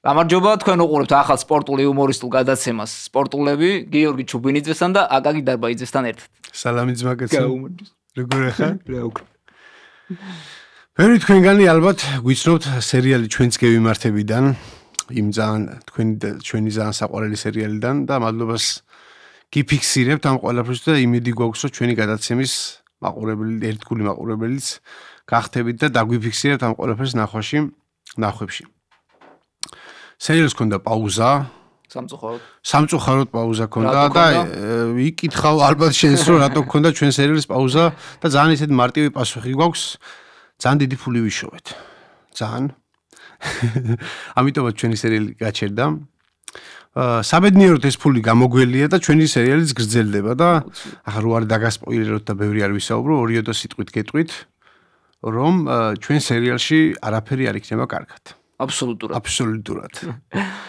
გამარჯობა, თქვენ უყურებთ ახალ სპორტულ იუმორისტულ გადაცემას სპორტულები გიორგი ჩუბინიძესთან და აკაკი დარბაიძესთან ერთად. სალამი ძმაკაცო. როგორ ხარ? ბევრი თქვენგანი ალბათ გვიცნობთ სერიალი ჩვენც გევიმართებიდან, იმ ჩვენი ძალიან საყვარელი სერიალიდან და მადლობას გიფიქსირებთ ამ ყველაფერს და იმედი გვაქვს, რომ ჩვენი გადაცემის მაყურებელი, ერთგული მაყურებელიც გახდებით და დაგვიფიქსირებთ ამ ყველაფერს ნახვებში. სერიალს ქონდა პაუზა, სამწუხაროდ პაუზა ქონდა და იკითხავ ალბათ შენს რომ რატო ქონდა ჩვენ სერიალის პაუზა და ძალიან ისეთი მარტივი პასუხი გვაქვს, ძალიან დიდი ფული ვიშოვეთ. ძალიან. ამიტომაც ჩვენი სერიალი გაჩერდა. საბედნიეროდ ეს ფული გამოგველია და ჩვენი სერიალიც გრძელდება და ახლა რო არ დაგასპოილეროთ და ბევრი არ ვისაუბრო, ორიოდო სიტყვით გეტყვით, რომ ჩვენ სერიალში არაფერი არ იქნება კარგად. აბსოლუტურად.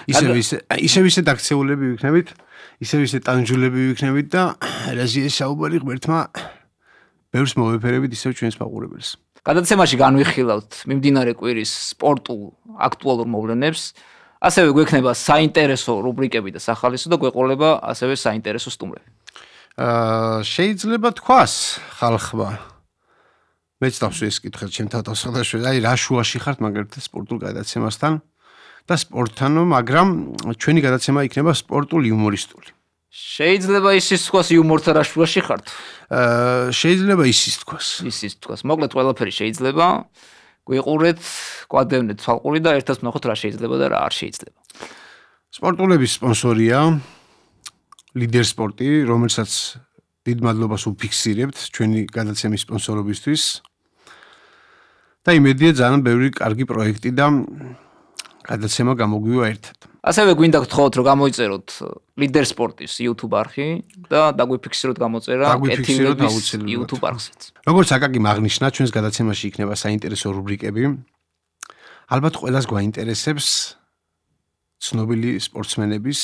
ისე დაქცეულები ვიქნებით, ისე ტანჯულები ვიქნებით და რაზეა საუბარი ღმერთმა ბევრს მოვეფერებით ისევ ჩვენს მაყურებელს. გადაცემაში განვიხილავთ მიმდინარე კვირის სპორტულ აქტუალურ მოვლენებს, ასევე გვექნება საინტერესო რუბრიკები და სახალისო და გვეყოლება ასევე საინტერესო სტუმრები. შეიძლება თქვას ხალხმა მეც დავსვი ეს კითხვა ჩემთან დასაშვე, აი რა შუაში ხართ მაგალითად სპორტულ გადაცემასთან და სპორტთანო, მაგრამ ჩვენი გადაცემა იქნება სპორტულ იუმორისტული. შეიძლება ისიც თქვას იუმორთან რა შუაში ხართ? შეიძლება ისიც თქვას. მოკლედ ყველაფერი შეიძლება. გვიყურეთ, გვადევნეთ თვალყური და ერთად ვნახოთ რა შეიძლება და რა არ შეიძლება. სპორტულების სპონსორია ლიდერ სპორტი, რომელსაც დიდ მადლობას უფიქსირებთ ჩვენი გადაცემის სპონსორობისთვის. და იმედია ძალიან ბევრი კარგი პროექტი და გადაცემა გამოგვივა ერთად. ასევე გვინდა გთხოვოთ, რომ გამოიწეროთ ლიდერ სპორტის YouTube არხი და დაგვიფიქსიროთ გამოწერა ეთიმების YouTube არხზეც. როგორც აკაკი აღნიშნა, ჩვენს გადაცემაში იქნება საინტერესო რუბრიკები. ალბათ ყველას გვაინტერესებს ცნობილი სპორტსმენების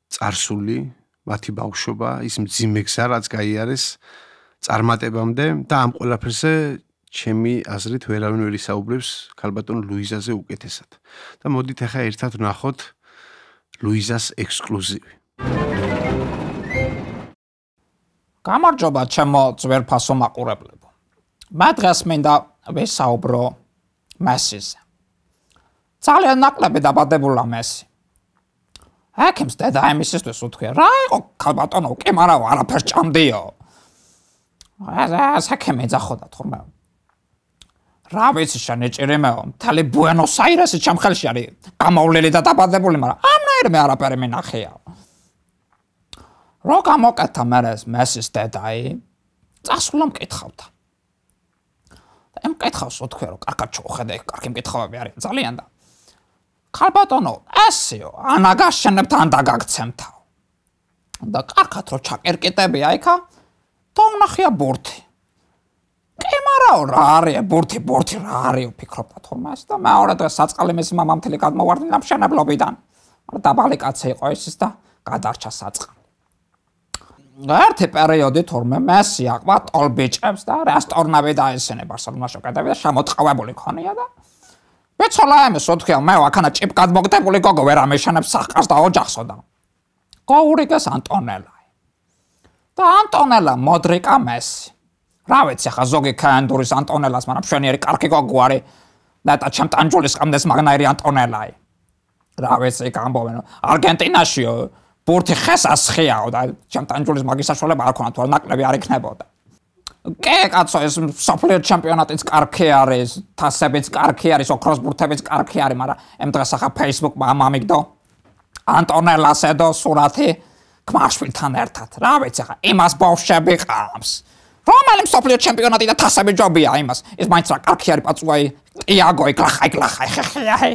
წარსული, მათი ბავშვობა, ის მძიმე გზა, რაც გაიარეს წარმატებამდე და ამ ყველაფერზე ჩემი აზრით ვერავინ ვერ ისაუბრებს ქალბატონ ლუიზაზე უკეთესად. და მოდით ახლა ერთად ვნახოთ ლუიზას ექსკლუზივი. გამარჯობა ჩემო ძვირფასო მაყურებლებო. მე დღეს მინდა ვისაუბრო მესიზე. ძალიან ნაკლები დაბადებულა მესი. აკემს დედა ამისისთვის უთქვია, რა იყო ქალბატონო, კი მაგრამ არაფერს ჭამდიო. საკემი ეძახოდა თორემ. რა ვიცი შანეჭირემეო, მთელი ბუენოს-აირესი ჩემ ხელში არის გამოვლილი და დაბადებული, მაგრამ ამნაირ მე არაფერი მინახია. რო გამოკეთა მე მესის დედაი, წასულა მკითხავდა. და ამ მკითხავს უთქვია, რომ კარგად ჩუხედე, კარგი მკითხავები არის ძალიან და ქალბატონო, ესეო, ანა გაშენებთ ან დაგაგცემთაო. და კარგად რო ჩაკერკიტებია იქა, დაუნახია ბურთი. კი მარაო, რა არის ბურთი რა არისო ფიქრობდა თორემ ეს და მეორე დღეს საწყალი მისი მამამთილი გადმოვარდნა მშენებლობიდან. მაგრამ დაბალი კაცი იყო ის და გადარჩა საწყალი. ერთი პერიოდი თორემ მესი აყვა ტოლბიჭებს და რესტორნები დაესწრა ბარსელონაში გადავიდა და შემოწყავებული ქონია და ვეცოლა ამის უთქვია, მე აქანა ჭიპ გადმოგდებული გოგო ვერ ამეშენებს სახკარს და ოჯახსო და გაურიგეს ანტონელა. და ანტონელა მოდრიკა მესი. რა ვიცი ხა ზოგი კაენდურის ანტონელას, მაგრამ მშვენიერი კარგი გოგო არის და ჩემ ტანჯულის ყამდეს მაგნაირი ანტონელაი. რა ვიცი გამბობენ არგენტინაშიო ბურთი ხეს ასხიაო და ჩემ ტანჯულის მაგის საშუალება არ ქონა თუ არ ნაკლები არ იქნებოდა. კი კაცო ეს სოფლიო ჩემპიონატიც კარგი არის, თასებიც კარგი არის, ოქროს ბურთებიც კარგი არის, მაგრამ ამ დღეს ახლა Facebook-მა ამამიგდო ანტონელას ედო სურათი ქმარშვილთან ერთად. რა ვიცი ხა იმას ბავშვები ყავს. რომელი სოფლიო ჩემპიონატი და თასები ჯობია იმას. ეს მაინც რა კარგი არის პაწუაი, იაგოი, გლახაი, ხეხიაი.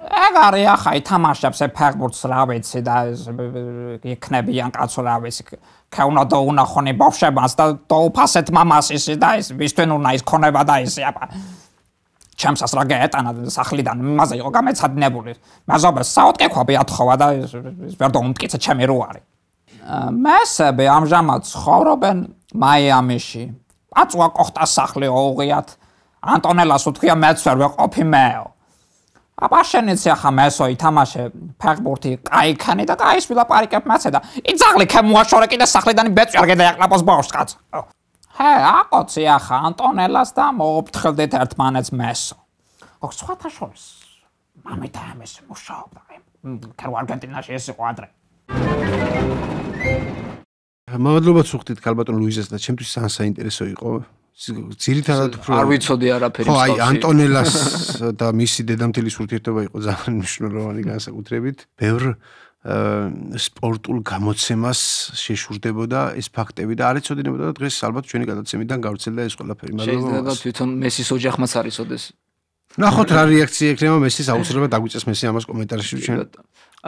ეგარი ახლა ითამაშებს ფეხბურთს რა ვიცი და იქნებიან კაცო რა ვიცი. ქეუნა დაუნახონი ბავშვებას და დაუფასეთ მამას ისი და ის ვისთვენ უნდა ის ქონება და ისი აბა. ჩემსას რა გაეტანა სახლიდან იმაზე იყო გამეცადინებული. მეზობელს საუთკექვაბი ათხოვა და ის ვერ დაუმტკიცე ჩემი რო არის. მესები ამჟამად ცხოვრობენ მაიამიში. პაწუა კოხტას სახლი ოუღიათ. ანტონელას უთქვია მეც ვერ ვეყოფი მეო. აბა შენიც ახლა მესო ითამაშე ფეხბურთი კაიქანი და კაის ვილაპარიკებ მასე და იძაღლი ქემუაშორე კიდე სახლიდან ბეწვი არ გადაეყლაპოს ბავშვს კაც ჰე აკოცი ახლა ანტონელას და მოვფრთხილდით ერთმანეთს მესო ოქ სხვათა შორის მამითა ამის მუშაობდა ქარო არგენტინაში ეს იყო ადრე მადლობა სუხდით ქალბატონ ლუიზას და ჩემთვის ძალიან საინტერესო იყო ძირითადად არ ვიცოდი არაფერი ხო აი ანტონელას და მისი დედამთილის ურთიერთობა იყო ძალიან მნიშვნელოვანი განსაკუთრებით ბევრ სპორტულ გამოცემას შეშურდებოდა ეს ფაქტები და არ ეცოდინებოდა და დღეს ალბათ ჩვენი გადაცემიდან გავრცელდა ეს ყველაფერი შეიძლება თვითონ მესის ოჯახმაც არ იცოდეს ნახოთ რა რეაქცია ექნება მესის აუცილებლად დაგვიწეს მესი ამას კომენტარში ჩვენ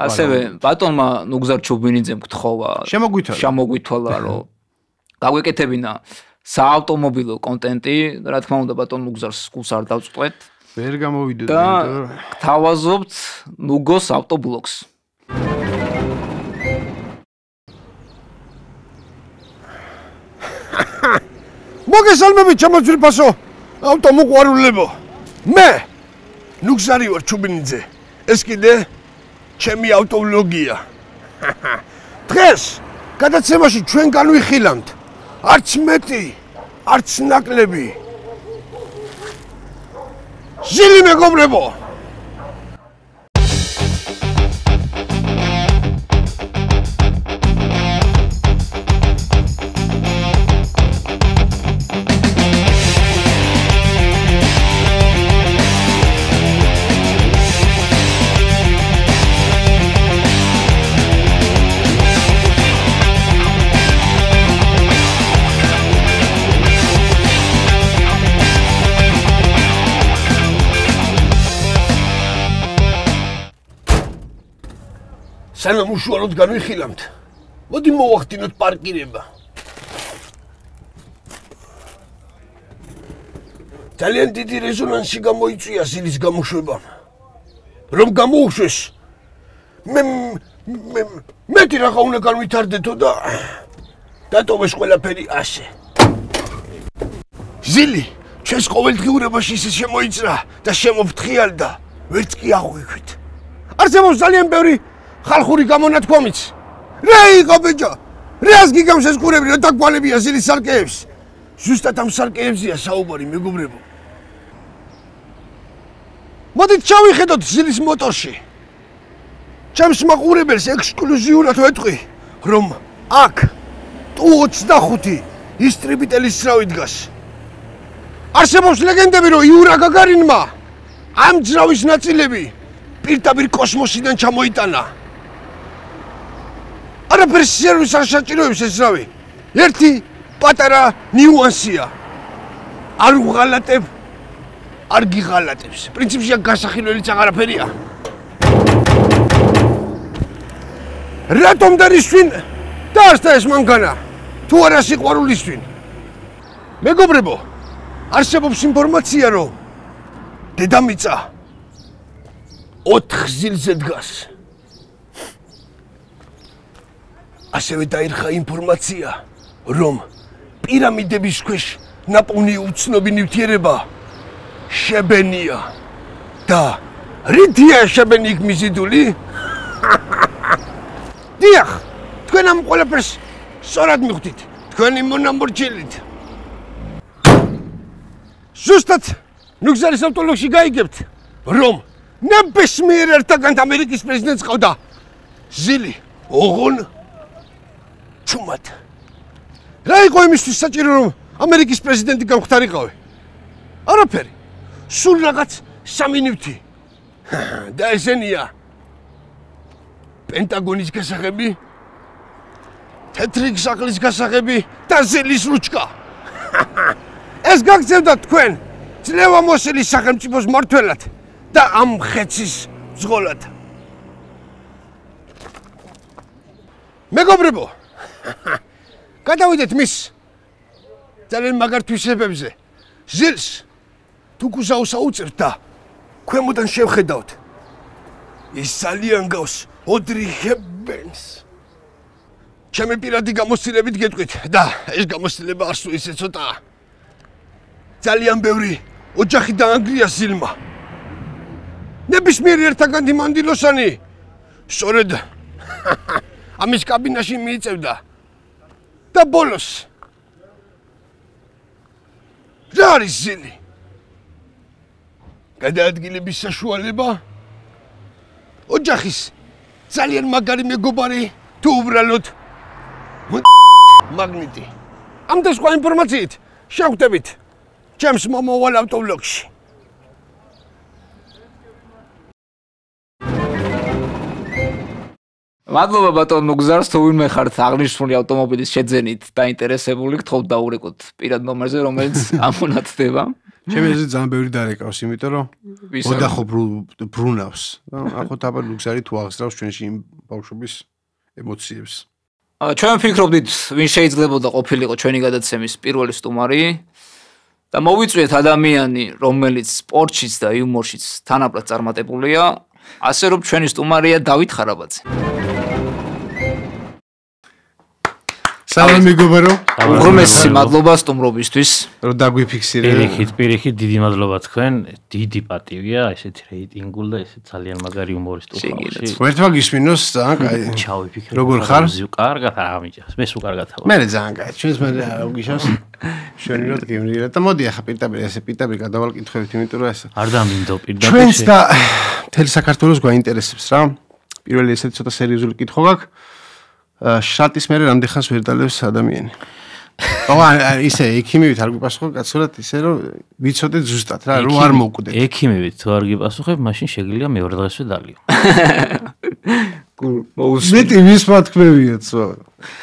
ასევე ბატონმა ნუგზარ ჩუბინიძემ გთხოვა შემოგვითვალა რომ გაგვეკეთებინა საავტომობილო კონტენტი რა თქმა უნდა ბატონ ნუგზარს გულს არ დავწყვეტ ვერ გამოვიდოდ და გთავაზობთ ნუგოს ავტობლოგს მოგესალმებით ჩამოწვიფასო ავტომოყვარულებო მე ნუგზარი ვარ ჩუბინიძე ეს კიდე ჩემი ავტობლოგია დღეს გადაცემაში ჩვენ განვიხილავთ არც მეტი არც ნაკლები ჟილი მეგობრებო სანამ უშუალოდ განვიხილავთ მოდი მოვახდინოთ პარკირება ძალიან დიდი რეზონანსი გამოიწვია ჟილის გამოშვებამ რომ გამოუშვეს მეტი რაღა უნდა განვითარდეთო და დატოვეს ყველაფერი ასე ჟილი ჩვენს ყოველდღიურობაში ისე შემოიწრა და შემოფრთხიალდა ვერც კი აღვიქვით არსებობს ძალიან ბევრი ხალხური გამონათქვამიც რა იყო ბიჭო რას გიგავს ეს ყურები რა დაგვალებია ჟილის სალკეებს ზუსტად ამ სალკეებზია საუბარი მეგობრებო მოდით ჩავიხედოთ ჟილის მოტორში ჩემს მაყურებელს ექსკლუზიურად ვეთქვი რომ აქ Tu-25 ისტრიბიტელის ძრავი დგას არსებობს ლეგენდები რომ იურა გაგარინმა ამ ძრავის ნაწილები პირდაპირ კოსმოსიდან ჩამოიტანა არაფერს სერვის არ საჭიროებს ეს ძრავი ერთი პატარა ნიუანსია არ უღალატებ არ გიღალატებს პრინციპში გასახილველიც აღარაფერია რატომ დარისვინ დაარსდა ეს მანქანა თუ არა სიყვარულისვინ მეგობრებო არსებობს ინფორმაცია რომ დედამიწა 4 ჟილზე დგას ასევე დაირხა ინფორმაცია რომ პირამიდების ქვეშ ნაპოვნი უცნობი ნივთიერება შებენია და რითია შებენი იქ მიზიდული დიახ თქვენ ამ ყველაფერს სწორად მიხვდით თქვენი მონამორჩილით ზუსტად ნუგზარის ავტოლოგში გაიგებთ რომ ნებისმიერ ერთგან ამერიკის პრეზიდენტს ყავდა ჟილი ოღონ ჩუმად რა იყო იმისთვის საჭირო რომ ამერიკის პრეზიდენტი გამختارიყავი არაფერი სულ რაღაც 3 ნივთი და ესენია პენტაგონის გასაღები თეთრი საყლის გასაღები და ჟილის რუჩკა ეს გაგზავნა თქვენ ძლევამოსილი სახელმწიფოს მმართველად და ამ ხეცის ზღოლად მეგობრებო გადავიდეთ მის ძალიან მაგარ თვისებებზე ჟილს თუ გუზაოს აუწევთ და ქვემოდან შევხედავთ ის ძალიან გავს ოდრი ჰებენს ჩემი პირადი გამოცდილებით გეტყვით და ეს გამოცდილება არც თუ ისე ცოტაა ძალიან ბევრი ოჯახი დაანგრია ჟილმა ნებისმიერი ერთაგანდი მანდილოსანი სწორედ ამის კაბინაში მიიწევდა და ბოლოს რა არის ზილი? გადაადგილების საშუალება? ოჯახის ძალიან მაგარი მეგობარი თუ უბრალოდ მაგნიტი. ამ და სხვა ინფორმაციით შევხვდებით ჩემს მომავალ ავტოვლოგში. მადლობა ბატონ მუგზარს, თუ ვინმე ხართ აღნიშნული ავტომობილის შეძენით დაინტერესებული, გთხოვთ დაურეკოთ პირად ნომერზე, რომელიც ამონათდება. ჩემი აზრით ძალიან ბევრი დარეკავს, იმიტომ რომ ოდახო ბრუნავს. ახოთ აბა ლუგზარი თუ აღსრავს ჩვენში იმ ბავშვობის ემოციებს. ჩვენ ვფიქრობდით, ვინ შეიძლებოდა ყოფილიყო ჩვენი გადაცემის პირველი სტუმარი და მოვიწვიეთ ადამიანი, რომელიც სპორტშიც და იუმორშიც თანაბრად წარმატებულია, ასე რომ ჩვენი სტუმარია დავით ხარაბაძე. სალამი მეგობარო. უღრმესი მადლობა სტუმრობისთვის. რომ დაგვიფიქსირე. პირიქით დიდი მადლობა თქვენ. დიდი პატივია, ესეთი რეიტინგულ და ესეთ ძალიან მაგარი იუმორის სტუმრებში. ერთმა გისმინოს ძალიან კაი. ჩავიფიქრე. როგორ ხარ? კარგად ამიჯას. მე სულ კარგად ვარ. მე ძალიან კაი. ჩვენს მე გიშავს. შენი რო გიმრია და მოდი ახლა პირდაპირ ესე პირდაპირ გადავალ კითხვებით, იმიტომ რომ ეს არ დამინდო პირდაპირ. ჩვენს და მთელი საქართველოს გვაინტერესებს რა. პირველი ესეთი ცოტა სერიოზული კითხვა გაქვს. შრატის მერე რამდენ ხანს ვერ დალევს ადამიანი? ისე ექიმივით არ გიპასუხო, კაცურად ისე რომ ვიცოდეთ ზუსტად რა, რომ არ მოვკვდეთ. ექიმივით თუ არ გიპასუხებ, მაშინ შეგიძლია მეორე დღესვე დალიო. მეტი მისმა თქმებია ცო.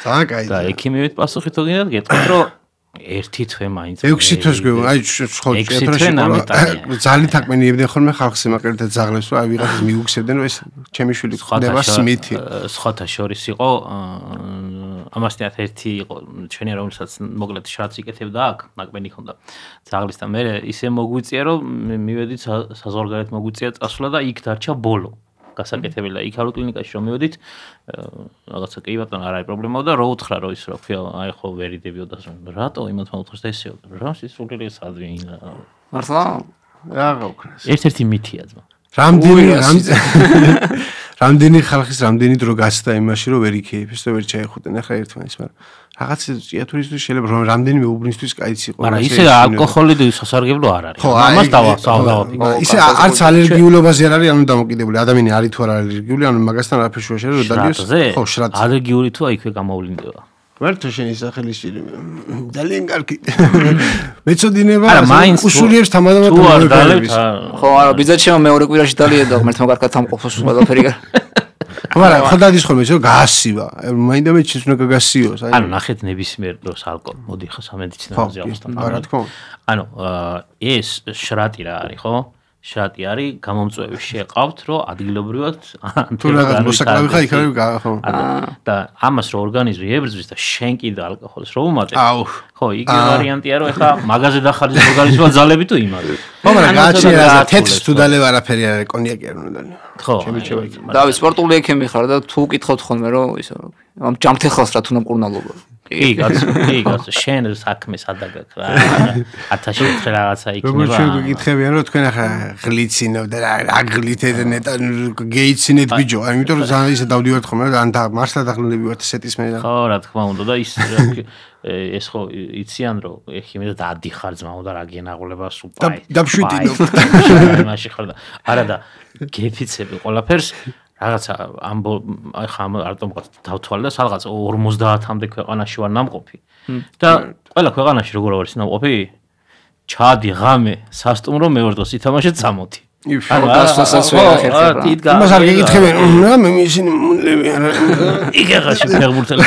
ძალიან კაი. და ექიმივით პასუხი თუ გინდათ, გეტყვით რომ ერთი თვე მაინც. 6 თვეს გვეუბ, აი ხო ძალიან თაკმენიებდნენ ხოლმე ხალხს იმაკერთა ძაღლებს, რომ აი ვიღაცას მიუგსებდნენ, რომ ეს ჩემი შვილი ხდება სმითი. სხვათა შორის იყო ამასთან ერთი იყო ჩვენი რომელსაც მოკლედ შრატს იკეთებდა აქ, ნაკმენი ჰქონდა ძაღლის და მე ისე მოგვიწია, რომ მივედით საზღვარგარეთ მოგვიწია წასვლა და იქ დარჩა ბოლო. გასაკეთებელი და იქ არო კლინიკაში რომ მივედით რაღაცა კი ბატონო არ არის პრობლემაა და რო უთხრა რომ ის რა ქვია აი ხო ვერიდებიო და რატო იმათ მოუთხრს და ესეო რა სისულელი სადვინა მართლა რა გქონდეს ერთ-ერთი მითია ძმა რამდენი ხალხის რამდენი დრო გასცდა იმაში რომ ვერ იქეიფეს და ვერ ჩაეხუტენ ახლა ერთმანეთს მაგრამ რაღაც ჭიათურისთვის შეიძლება რომ რამდენიმე უბრინისთვის კაიც იყო მაგრამ ისე ალკოჰოლი სასარგებლო არ არის ამას დავაფიქრე ისე არც ალერგიულობაზე არ არის ანუ დამოკიდებული ადამიანი არის თუ არ ალერგიული ანუ მაგასთან არაფერ შუაში არ დალიოს ხო შრატზე ალერგიული თუ აიქვე გამოვლინდება მარტო შენი სახელი ძალიან კარგი მეწოდინება უსულიებს თამადამად ხო არა ბიძაჩემ მეორე კვირაში დალიედა ღმერთმა კარგად თამყოფოს ყველაფერი მაგრამ ხოდადის ხოლმე რომ გაასივა მაინდა მე ჩის უნდა გაგასიოს ანუ ნახეთ ნებისმიერ დროს ალკოჰოლი მოდი ხა სამედიცინოზე აღსთან რა თქმა უნდა ანუ ეს შრატი რა არის ხო შრატი არის გამომწვევი შეყავთ რომ ადგილობრივად თუ რაღაც მოსაკლავი ხა იქ არის ხო და ამას რომ ორგანიზმი ებრძვის და შენ კიდე ალკოჰოლს რომ უმატებ ხო იგი ვარიანტია რომ ეხა მაგაზე დახარჯოს ორგანიზმმა ძალები თუ იმაზე ხო მაგრამ გააჩნია თეთრს თუ დალევა არაფერი არ არის კონიაკი არ უნდა დალევა ხო დავით სპორტული ექიმი ხარ და თუ კითხავთ ხოლმე რომ ისე ამ ჯამთეხალს რა თუნდა მკურნალობა კი კაცო შენ საქმე სადაგაკ რა 1000 რაღაცა იქნება როგორ შეგიკითხებიან რომ თქვენ ახლა გლიცინებ და რა გლითეთ ნეტა გეიცინეთ ბიჭო ამიტომ ძალიან ისე დავდივართ ხოლმე და ან მართლა დაღლილები ვართ სეტის მე ხო რა თქმა უნდა და ის ეს ხო იციან რომ ექიმი და ადიხარ ძმა უნდა რა გენაღლება სუპაი დაბშვიდინო მაშინ ხარ და არა და გეფიცები ყველაფერს რაღაცა ხა არტომ დავთვალე და სადღაც 50-მდე ქვეყანაში ვარ ნამყოფი და ყველა ქვეყანაში როგორ არის ნამყოფი ჩადი ღამე სასტუმრო მეორე დღეს ითამაშეთ 60 ანუ გასვასაც ვერ ახერხებ რა იმას არ გეკითხებიან რა მე ისინი მუნლები არა იგეღაში ფეხბურთელი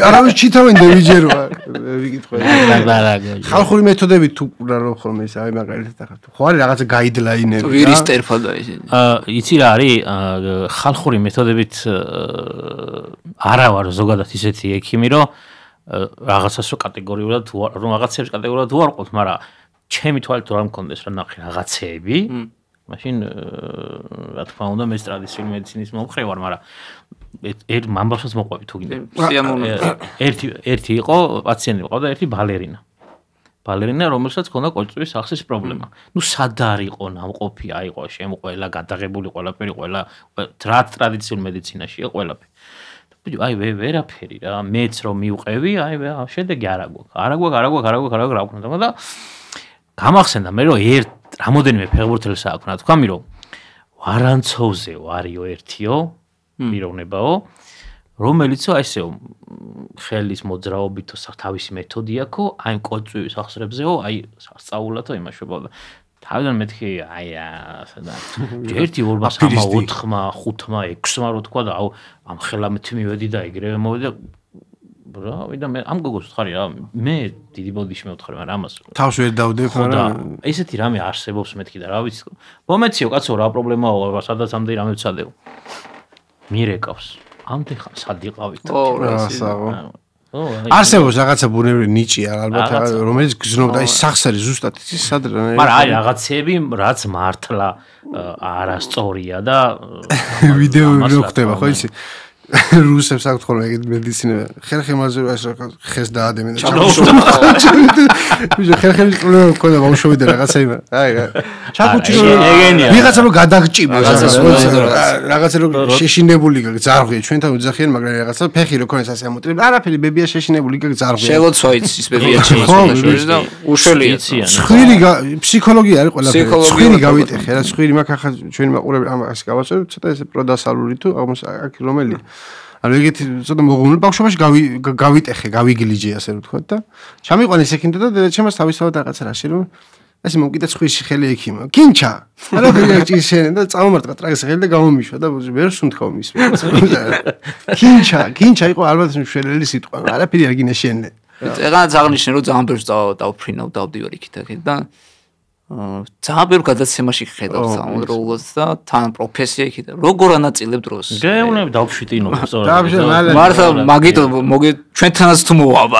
არავის ჩითავენ და ვიჯერო ვიკითხე ხალხური მეთოდები თუ რა ხოლმე ის აი მაგალითად ახლა ხო არის რაღაცა გაიდლაინები ვირის ტერფა და ისინი იცი რა არის ხალხური მეთოდებით არა ვარ ზოგადად ისეთი ექიმი რომ რაღაცას კატეგორიულად რომ რაღაცებს კატეგორიულად უარყოფ მაგრამ ჩემი თვალით რომ მქონდეს რა ნახე რაღაცეები მაშინ რა თქმა უნდა მე ტრადიციული მედიცინის მომხრე ვარ მაგრამ ერთ მამბავსაც მოყვები თუ გინდა ერთი იყო პაციენტი ყავდა ერთი ბალერინა ბალერინა, რომელსაც ჰქონდა კოჭწვის სახსის პრობლემა. სად არისო ნამყოფი, აიყო შემოყოლა, გადაღებული ყველაფერი, ყველა ტრადიციულ მედიცინაშია ყველაფერი. აი ვერაფერი რა, მეც რომ მივყევი, აი შედეგი არ აგვაქვს, რა ვქნა და გამახსენდა მე რომ რამოდენიმე ფეხბურთელს აქვს რა თქვა რომ ვარანცოვზე ვარიო ერთიო პიროვნებაო რომელიცო այսეო ხელის მოძრაობითო თავისი მეთოდი აქვს აი კოჭვის ახსრებზეო აი სასწაულათო იმაშობოდა თავიდან მეთქი აი სადა 1 2 3 4 5 6 რო თქვა და ამ ხელამეთი მივედი და ეგრევე მოვედი ბრავი და მე ამ გოგოს ვთხარი რა მე დიდი ბოდიში მევთხარი მაგრამ ამას თავს ვერ დავდებ ხო და ესეთი რამე არსებობს მეთქი და რა ვიცი მომეციო კაცო რა პრობლემაა სადაც ამდენი რამე ვცადეო მირეკავს ამდენ ხან სად იყავით არსებობს რაღაცა ბუნებრივი ნიჭი ალბათ რომელიც გზნობდა ის სახსარი ზუსტად ის სად მაგრამ აი რაღაცები რაც მართლა არასწორია და ვიდეო რო ხდება ხო იცი რუსებს აქვს ხოლმე ეგეთ მედიცინა ხერხემაზე ხეს დაადემენ და ჩაკუჩი ხერხემის პრობლემა მქონდა ბავშვები და რაღაცა იმა აი ჩაკუჩი ვიღაცა რომ გადაგჭიმა რაღაცა რომ შეშინებული გზარღვია ჩვენთან უძახიან მაგრამ რაღაცა ფეხი რო ქონეს ასე ამოტრებ არაფერი ბებია შეშინებული გზარღვია შელოცვა იცი ის ბებია შემოსულაში და უშველია ცხვირი ფსიქოლოგია არის ყველაფერი ცხვირი გავიტეხე რა ცხვირი მაგ ახლა ჩვენი მაყურებელი ამას გავასწორებ ცოტა ესე პროდასალური თუ აქ რომელი ანუ ეგეთი ცოტა მოღუნული ბავშვობაში გავიტეხე, გავიგლიჯე ასე რომ თქვა და ჩამიყვანე სექინდა და დედაჩემას თავისთავად რაღაცა რაში რომ ასე მომკიდა ცხვირში ხელი ექიმა. კინჩა. არაფერი არ ჭიშენ და წამომარტყა ტრაგის ხელი და გამომიშვა და ვერ სუნთქავ მის. კინჩა იყო ალბათ მშველელი სიტყვა. არაფერი არ გინაშენე. ეგანაც აღნიშნე რომ ძალიან ბევრს დავფრინავ დავდივარ იქით და ძალიან ბევრ გადაცემაში ხედავ სამუდროულს და თან პროფესია იქით როგორ ანაწილებ დროს გეუნები დავშვიტინო მართლა მაგით ჩვენთანაც თუ მოვაბა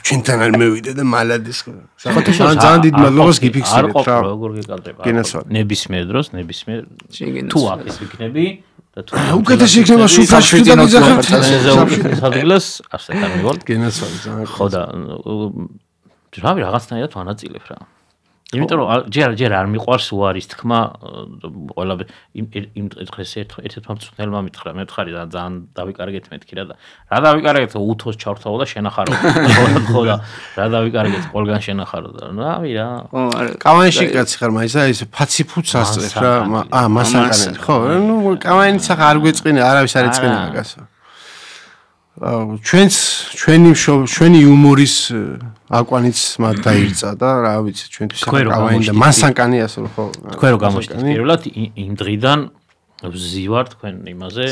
ჩვენთან არ მევიდე და მალადეს ძალიან დიდ მადლობას გიფიქსირებ რა როგორ გეკადრება ნებისმიერ დროს ნებისმიერ თუ აქ იქნები და თუ უკეთესი იქნება სუფრაში და მიზახებთ სადილას ასე გამივალ გენაცვალე ძალიან ხო და რავი რაღაცნაირად ვანაწილებ რა იმიტომ რომ ჯერ არ მიყვარს უარის თქმა ყველა იმ დღეს ერთ-ერთმა მწვრთნელმა მითხრა მე ვთხარი და ძალიან დავიკარგეთ მეთქი რა და რა დავიკარგეთ უთოს ჩავრთავო და შენახარო ხო და რა დავიკარგეთ ყველგან შენახარო და რავი რა კავანში კაცი ხარ მაისა ეს ფაციფუც ასწრებს რა მასაკანე ხო ნუ კავანიც ახლა არ გვეწყინა არავის არ ეწყინა მაგას ჩვენი იუმორის აკვანიც მათ დაირწა და რა ვიცი ჩვენთვის კავანი და მასანკანი ასე ხო თქვენ რო გამოჩნდით პირველად იმ დღიდან ვზივარ თქვენ იმაზე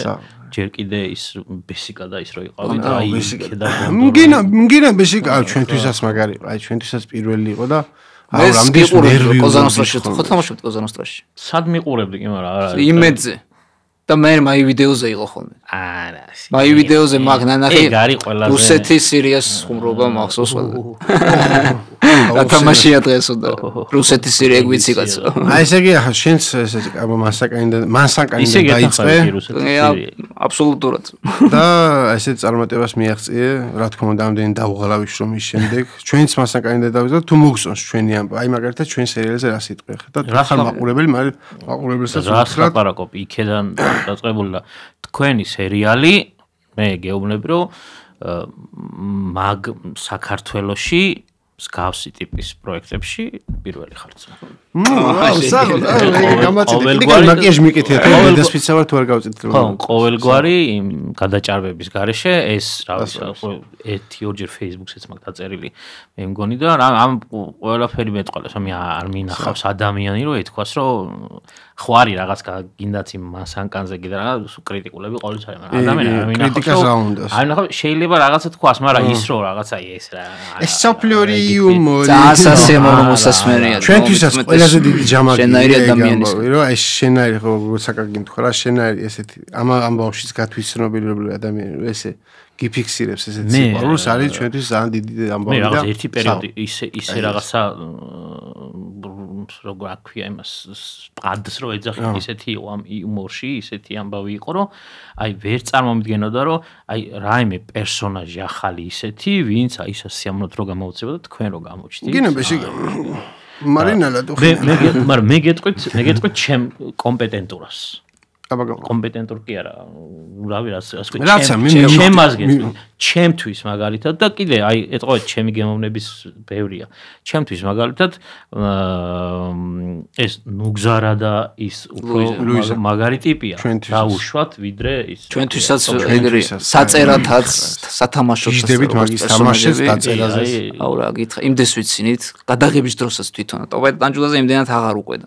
ჯერ კიდე ის ბესიკა და ის რო იყავით აი იქედა მგინა ბესიკა ჩვენთვისაც მაგარი აი ჩვენთვისაც პირველი იყო და აი რამდენი ნერვი ყოზანოსტრაში ხო თამაშობთ ყოზანოსტრაში სად მიყურებდი კი მაგრამ არა იმედზე და მე მაი ვიდეოზე იყო ხოლმე. არა. მაი ვიდეოზე მაგ ნანახი. რუსეთის სირიას ხუმრობა მახსოვს ყველა. და თამაშია დღესო და რუსეთის სირია გვიცი კაცო. აი ესე იგი ახლა შენს ესე მასაკანი დაიწყე. აბსოლუტურად. და ესე წარმატებას მიაღწიე, რა თქმა უნდა, ამდენი დავღალავი შრომის შემდეგ. ჩვენც მასაკანი დავიწყე, თუ მოგწონს ჩვენი ამბავი. აი მაგალითად ჩვენ სერიალზე რა სიტყვი ხარ და ახალ მაყურებელი, მაგრამ მაყურებელსაც ვთქვათ, ლაპარაკობ იქედან დაწყებული და თქვენი სერიალი მე გეუბნები რომ მაგ საქართველოში მსგავსი ტიპის პროექტებში პირველი ხართ. მაგიაჟ მიკეთე თუ დასფიცავარ თუ არ გავწით. ხო, ყოველგვარი იმ გადაჭარბების გარეშე ეს რა ვიცი, ერთი ორჯერ Facebook-საც მაგ დაწერილი მე მგონი და ამ ყველაფერი მეტყოლეს, ამი არ მინახავს ადამიანი რომ ეთქვას რომ ხო არის რაღაც გინდაც იმ მასანკანზე კიდე რაღაც კრიტიკულები ყოველთვის არის, მაგრამ ადამიანი არ მინახავს. არ მინახავს, შეიძლება რაღაცა თქვას, მაგრამ ის რო რაღაცა ეს რა. ეს საფლიორი იუმორი. დასასემორო მოსასმენია. ჩვენთვისაც ყველაზე დიდი ჯამაკი შენაირი ადამიანის რომ ეს შენაირი ხო საკაკი მთქვა რა შენაირი ესეთი ამ ბავშვის გათვისნობილი ადამიანი ესე გიფიქსირებს ესეთ სიყვარულს არის ჩვენთვის ძალიან დიდი ამბავი და მე რაღაც ერთი პერიოდი ისე რაღაცა როგორ აქვია იმას პადს რო ეძახით ისეთი იყო ამ იუმორში ისეთი ამბავი იყო რომ აი ვერ წარმომიდგენოდა რომ აი რაიმე პერსონაჟი ახალი ისეთი ვინც აი ის სიამოვნოთ რო გამოუცებოდა თქვენ რო გამოჩდით გინებაში მარინალა თუ მაგრამ მე გეტყვით ჩემ კომპეტენტურას კომპეტენტურ კი არა რავი ჩემ აზრით ჩემთვის მაგალითად და კიდე აი ეტყობეთ ჩემი გემოვნების ბევრია ჩემთვის მაგალითად ეს ნუგზარა და ის უფრო მაგარი ტიპია დაუშვათ ვიდრე ის ჩვენთვისაც ეგრე საწერათაც სათამაშოც ჟდებით მაგის თამაშებს დაწერაზე აუ რა გითხრა იმდეს ვიცინით გადაღების დროსაც თვითონ ტოვეთ დანჯულაზე იმდენად აღარ უყვედა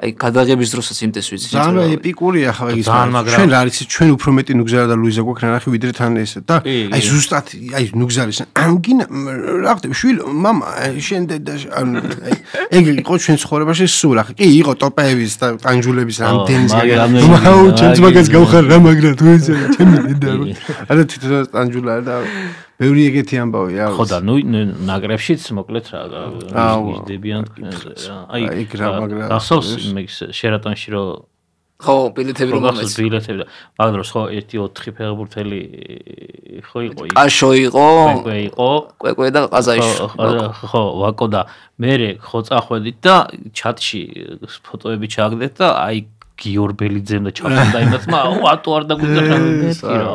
აი გადაღების დროსაც იმდეს ვიცით ძალიან ეპიკურია ხა ის ჩვენ რა არის ჩვენ უფრო მეტი ნუგზარა და ლუიზა გვაქვს ნახე ვიდრე თან ეს და აი ზუსტად აი ნუგზარის ამგინა რა ხდება შვილო მამა შენ და ეგ იყო ჩვენ ცხოვრებაში სულ ახლა კი იყო ტოპეების და ტანჯულების რამდენის მაგრამ ჩვენც მაგას გავხარ რა მაგრამ თუ ეს ჩემი დედა არა თვითონ ტანჯულა და ბევრი ეგეთი ამბავია ხო და ნუ ნაკრებშიც მოკლედ რა იზრდებიან აი ეგ რა მაგრამ გასავს შერატონში რო ხო ბილეთები რომ მომეც ბილეთები მაგრამ ხო 1-4 ფეხბურთელი ხო იყო აშო იყო კვეკვე და ყაზაიშვილი ხო ვაკო და მე ხო წახვედით და ჩატში ფოტოები ჩააგდეთ და აი გიორბელიძემ და ჩაფონდა იმას ვატო არ დაგვიძახა მეთქი რა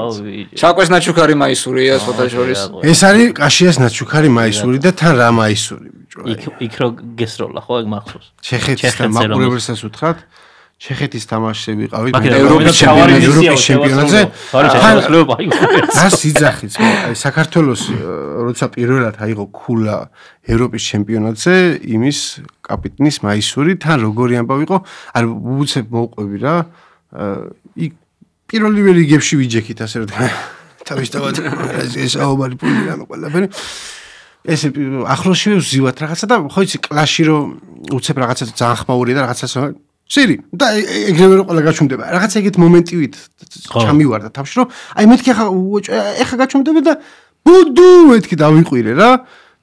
ჩაკვეს ნაჩუქარი მაისურია ფოტოშორის ეს არის კაშიას ნაჩუქარი მაისური და თან რა მაისური ბიჭო იქ რო გესროლა ხო ეგ მახსოვს ჩეხეთის და მაყურებელსაც უთხრათ ჩეხეთის თამაშზე ვიყავით ევროპის ჩემპიონატზე რას იძახით აი საქართველოს როცა პირველად აიღო ქულა ევროპის ჩემპიონატზე იმის კაპიტნის მაისური თან როგორი ამბავი იყო არ უცებ მოვყვები რა იქ პირველი რიგებში ვიჯექით ასე რომ თავისთავად ეს აუბარი პული რა ყველაფერი ეს ახლოსში ვზივათ რაღაცა და ხო იცი კლასში რომ უცებ რაღაცა ძალიან ხმაურია და რაღაცას სირი და ეგრევე რომ ყველა გაჩუმდება რაღაც ეგეთ მომენტივით ჩამივარდა თავში რომ აი მეთქი ახლა გაჩუმდება და ბუდუ მეთქი დავიყვირე რა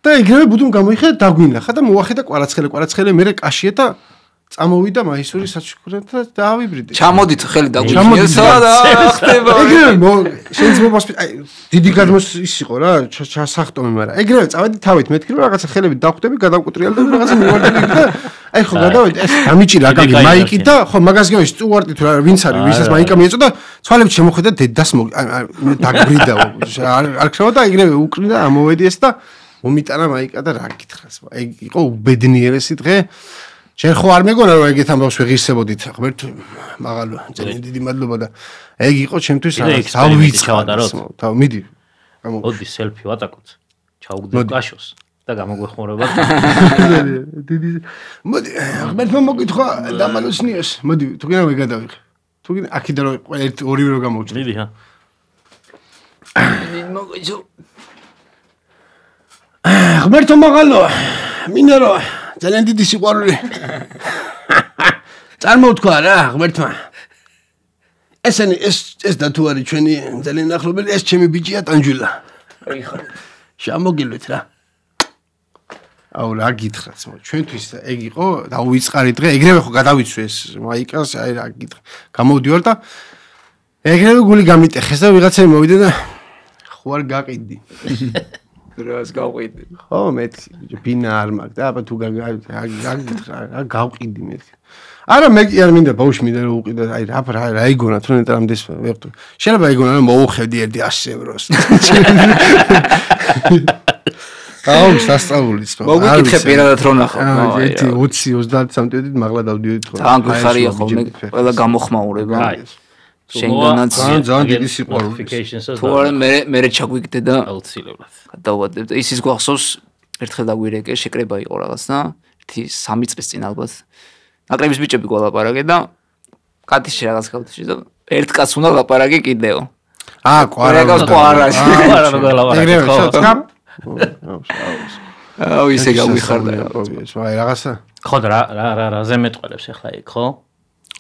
და ეგრევე ბუდუმ გამოიხე დაგვინახა და მოახედა კვარაცხელე მე კაშია და წამოვიდა მაისური საჩუქრად და დაავიბრიდე ჩამოდით ხელი დაგვიჩნია სადა ხდება ეგრევე შეიძლება აი დიდი გადმოს ის იყო რა ჩასახტომი მაგრამ ეგრევე წავედი თავით მეთქი რომ რაღაცა ხელები დავხვდები გადავკუტრიალდი და რაღაცა მივარდები და აი ხო გადავედი ეს დამიჭირა აკაკი მაიკი და ხო მაგას გემში სტუარტი თუ რა ვინც არის ვისაც მაიკა მიეწოდა ცვალებით შემოხვედა დედას დაგვრიდა არ ქრევა და ეგრევე უკრიდა ამოვედი ეს და მომიტანა მაიკა და რა გითხრას ეგ იყო უბედნიერესი დღე შენ ხო არ მეგონა რომ ეგეთ ამბავს ვეღირსებოდით ღმერთ მაღალო ძალიან დიდი მადლობა და ეგ იყო ჩემთვის დავიწყავდაროთ თავ მიდი მოდი სელფი ვატაკოთ ჩაუგდეთ კაშოს და გამოგვეხმარება დიდი მოდი ღმერთმა მოგითხა დამალოცნიეს მოდი თუ გინდა ვეგადავიხე თუ გინდა აქედან რომ ორივე რო გამოვჭრე მიდი ჰა მოგიძო ღმერთო მაღალო მინდა რომ ძალიან დიდი სიყვარული წარმოვთქვა რა ღმერთმა ესენი ეს და თუ არის ჩვენი ძალიან ახლობელი ეს ჩემი ბიჭია ტანჯულა შემოგილვით რა აუ რა გითხრათ ჩვენთვის ეგ იყო დაუვიწყარი დღე ეგრევე ხო გადავიცვი ეს მაიკას აი რა გითხრა გამოვდივარ და ეგრევე გული გამიტეხეს და ვიღაცები მოვიდა და ხო არ გაყიდი რას გავყიდი ხო მეთქი ბინა არ მაქვს და აბა თუ გაგითხრა გავყიდი მეთქი არა მე კი არ მინდა ბავშვი მინდა რომ უყიდო აი რა იგონა თუ ნეტარ ამდენს ვერტო შეიძლება იგონა რომ მოუხევდი ერთი 100 ევროს აუ სასწაულიც მოგიკითხე პირადად რო ნახო ერთი 20-30 სანტიმეტრით მაღლა დავდივით ხო თან გიხარია ხოლმე ყველა გამოხმაურება შენგანაც ძალიან დიდი სიყვარული თუ არა მე ჩაგვიგდე და აუცილებლად გადავადებ და ისიც გვახსოვს ერთხელ დაგვირეკე შეკრება იყო რაღაცა 3 წლის წინ ალბათ ნაკრების ბიჭები გვალაპარაკე და კატიში რაღაც გავთიშე და ერთ კაცს უნდა ლაპარაკე კიდეო კვარაში აუ ისე გავიხარდა აი რაღაცა ხო და რაზე მეტყველებს ახლა იქ ხო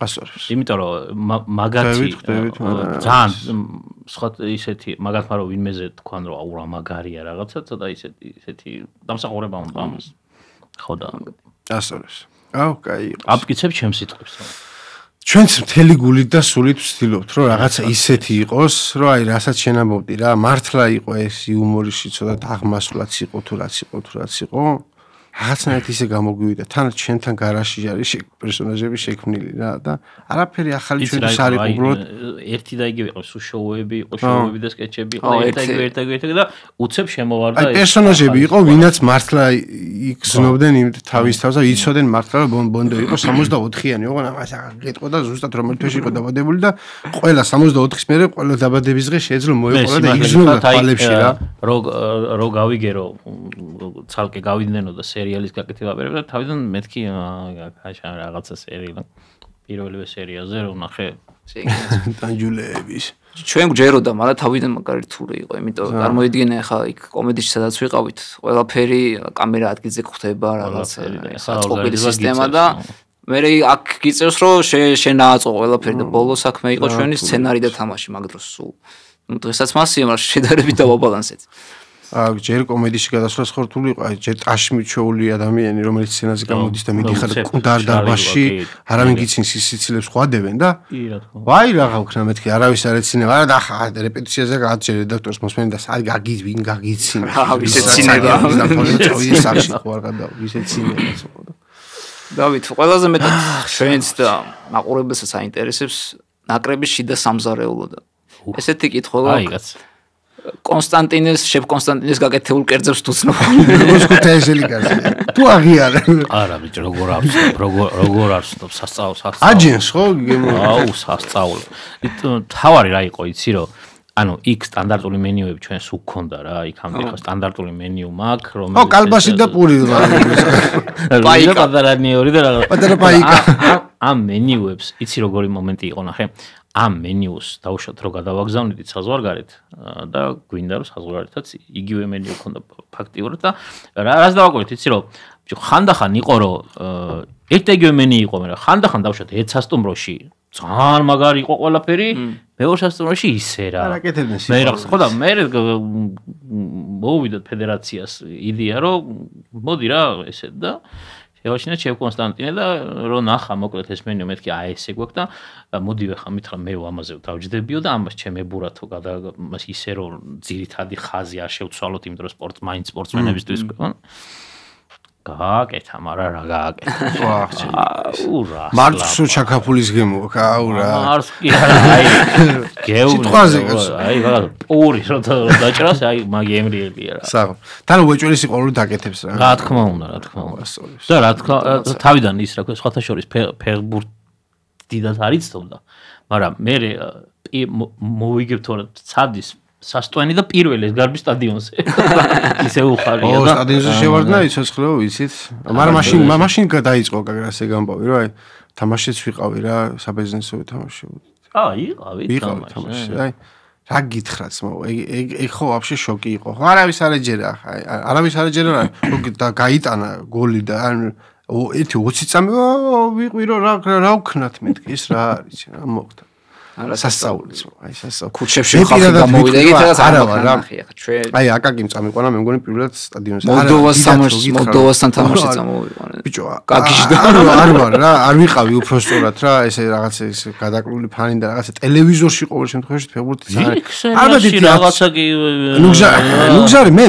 ასორებს იმიტომ რომ მაგათი ძალიან სხვა ისეთი მაგათმა რომ ვინმეზე თქვან რომ აუ რა მაგარია რაღაცა ცოტა ისეთი დამსახურება უნდა ამას ხო და ასორებს კაი. აპკიცებ ჩემს სიტყვებს. ჩვენც მთელი გულით და სულით ვცდილობთ, რომ რაღაცა ისეთი იყოს, რომ აი რასაც შენამბობდი რა, მართლა იყო ეს იუმორიში ცოტა აღმასვლაც იყო თუ რაც იყო. რაღაცნაირად ისე გამოგვივიდა. თან ჩვენთან გარაჟში არის პერსონაჟები შექმნილი რა და არაფერი ახალი ჩვენთვის არ იყო, უბრალოდ ერთი და იგივე იყო, შოუები იყო, შოუები და სკეჩები იყო, ერთი და უცებ შემოვარდა ეს. აი პერსონაჟები იყო, ვინაც მართლა იგზნობდნენ იმ თავის თავს და იცოდნენ მართლა რომ ბონდო იყო 64-იანი, ოღონდ ამას აღგეთყო და ზუსტად რომელ თვეში იყო დაბადებული და ყველა 64-ის მერე ყველა დაბადების დღე შეეძლო მოეყოლა და იგზნობდა თვალებში რა. რო გავიგერო, ცალკე გავიდნენ და სერიალის გაკეთება პერიოდში და თავიდან მეთქი რაღაცა სერიალი პირველივე სერიაზე რო ნახე ტანჯულეების ჩვენ გვჯეროდა მაგრამ თავიდან მაგარი რთული იყო იმიტომ წარმოიდგინე ხა იქ კომედიაში სადაც ვიყავით ყველაფერი კამერა ადგილზე ხვდება რაღაცა საწყობილი სისტემა და მე აქ გიწევს რომ შენააწო ყველაფერი და ბოლო საქმე იყო ჩვენი სცენარი და თამაში მაგ დროს სულ ნუ დღესაც მასია მაგრამ შედარებით დავაბალანსეთ ჯერ კომედიაში გადასვლას ხორთული იყო, ჯერ ტაშმიჩოული ადამიანი, რომელიც სცენაზე გამოდის და მიდიხარ დარბაზში, არავინ გიცინს ის სიცილებს ხვადებენ და ვაი რაღა ვქნა მეთქი, არავის არ ეცინება, არა და ხა რეპეტიციაზე გადაჭერ რედაქტორს მოსმენ და სად ვინ გაგიცინა. ვის ეცინება და პოლიციის სახში ხوار გადა, ვის ეცინება. დავით, ყველაზე მეტად ჩვენს და მაყურებელსაც აინტერესებს ნაკრების შიდა სამზარეულო და ესეთი კითხვა აი კაც კონსტანტინეს შევ კონსტანტინეს გაკეთებულ კერძებს თუცნობ. როგორც ქუთაისელი კაცი. თუ აღიარა. არა ბიჭო, როგორ არსნობ სასწაულს. აჯენს ხო? აუ, სასწაულო. თავარი რა იყო, იცი რომ ანუ იქ სტანდარტული მენიუები ჩვენს უკ ქონდა რა, იქამდე ხო სტანდარტული მენიუ მაქვს, რომელიც ო, კალბასი და პური რა. პაიკა პატარანიორი და რა. პატარა პაიკა. ამ მენიუებს იცი როგორი მომენტი იყო ნახე. ამ მენიუს დავუშვათ რომ გადავაგზავნიდით საზღვარგარეთ და გვინდა რომ საზღვარგარეთაც იგივე მენიუ ქონდა ფაქტიურად და რას დავაკვირდით იცი რომ ხანდახან იყო რომ ერთ იგივე მენიუ იყო მაგრამ ხანდახან დავუშვათ ერთ სასტუმროში ძალიან მაგარი იყო ყველაფერი მეორე სასტუმროში ისე რა მე რა ხო და მე მოვიდოთ ფედერაციას იდეა რომ მოდი რა ესე და შევაშინა ჩემ კონსტანტინე და რო ნახა მოკლედ ეს მენიუ მეთქი აი ესე გვაქვს და მოდივე ხა მითხრა მე ამაზე დავჯდებიო და ამას ჩემ ებურათო მას ისე რომ ძირითადი ხაზი არ შევცვალოთ იმ დროს სპორტსმენებისთვის გააკეთა მაგრამ რა გააკეთა ურა მარცო ჩაკაფულის გემო აუ რა მარს კი აი გეუბნაზე აი რა პური რო დაჭრას აი მაგი ემრიელია რა საღო თან უეჭველი სიყვარული დაკეთებს რა თქმა უნდა და რა თქმა თავიდან ის რა ქვია სხვათა შორის ფეხბურთიდად არ იცნობდა მაგრამ მე მოვიგებ თორე ცადის სასტვენი და პირველი ეს გარბის სტადიონზე ისე უხარია და სტადიონზე შევარდნა იცოცხლო ვიცით მაგრამ მაშინ გადაიწყო კაგრასე გამბავი რა აი თამაშიც ვიყავი რა საბიზნესო თამაშობდი ვიყავი თამაში აი რა გითხრაც ეგ ხო ვაფშე შოკი იყო ხო არავის არ ეჯერა არავის არ ეჯერა და გაიტანა გოლი და ან 20 წამი ვიყვირო რა ვქნათ მეთქი ეს რა არის რა მოხდა არა სასწაულიც აი სასწაული ქუჩებში ხალხი გამოვიდა იგითაც არა ნახე ახლა ჩვენ აი აკაკიმ წამიყვანა მე მგონი პირველად სტადიონზე მოლდოვასთან თამაში წამოვიყვანა ბიჭო კაკიშდა არ ვარ რა არ ვიყავი უფრო სწორად რა ესე რაღაცა ეს გადაკლული ფანი და რაღაცა ტელევიზორში ყოველ შემთხვევაში ფეხბურთი ალბათ რაღაცა კი